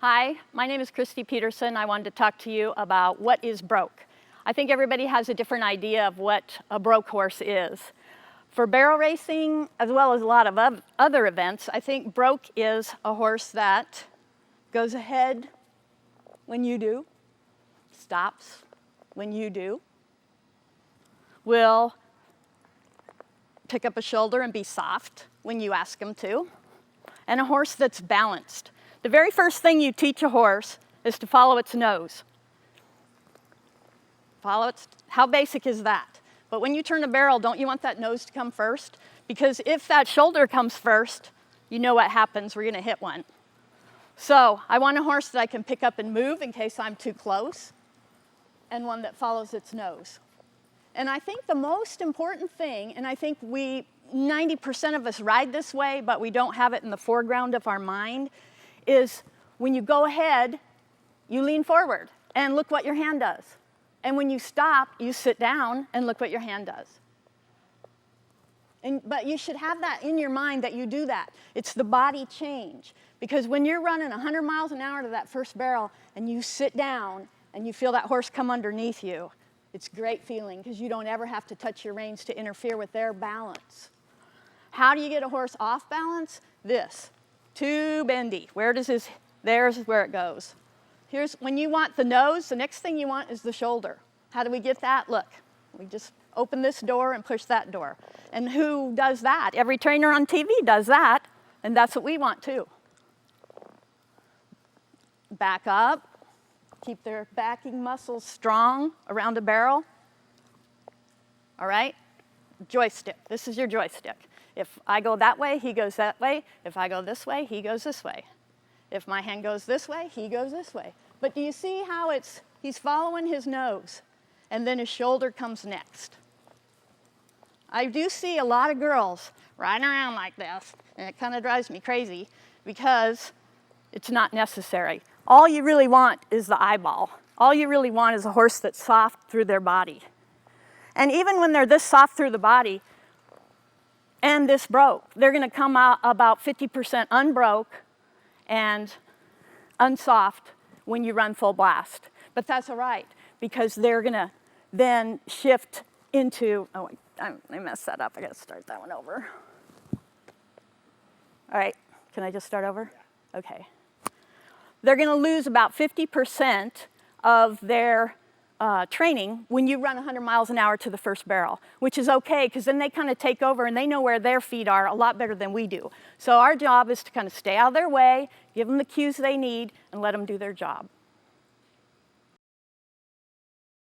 Hi, my name is Christy Peterson. I wanted to talk to you about what is broke. I think everybody has a different idea of what a broke horse is. For barrel racing, as well as a lot of other events, I think broke is a horse that goes ahead when you do, stops when you do, will pick up a shoulder and be soft when you ask him to, and a horse that's balanced. The very first thing you teach a horse is to follow its nose. How basic is that? But when you turn a barrel, don't you want that nose to come first? Because if that shoulder comes first, you know what happens, we're gonna hit one. So I want a horse that I can pick up and move in case I'm too close, and one that follows its nose. And I think the most important thing, and I think 90% of us ride this way, but we don't have it in the foreground of our mind, is when you go ahead, you lean forward and look what your hand does. And when you stop, you sit down and look what your hand does. But you should have that in your mind that you do that. It's the body change. Because when you're running 100 miles an hour to that first barrel and you sit down and you feel that horse come underneath you, it's a great feeling because you don't ever have to touch your reins to interfere with their balance. How do you get a horse off balance? This. Too bendy. There's where it goes. Here's when you want the nose, the next thing you want is the shoulder. How do we get that? Look, we just open this door and push that door. And who does that? Every trainer on TV does that, and that's what we want too. Back up, keep their backing muscles strong around a barrel. All right? Joystick, this is your joystick. If I go that way, he goes that way. If I go this way, he goes this way. If my hand goes this way, he goes this way. But do you see how he's following his nose, and then his shoulder comes next? I do see a lot of girls riding around like this, and it kind of drives me crazy because it's not necessary. All you really want is the eyeball. All you really want is a horse that's soft through their body. And even when they're this soft through the body, and this broke, they're gonna come out about 50% unbroke and unsoft when you run full blast. But that's all right, because they're gonna then shift into, oh, I messed that up, I gotta start that one over. All right, can I just start over? Okay. They're gonna lose about 50% of their training when you run 100 miles an hour to the first barrel, which is okay, because then they kind of take over and they know where their feet are a lot better than we do. So our job is to kind of stay out of their way, give them the cues they need, and let them do their job.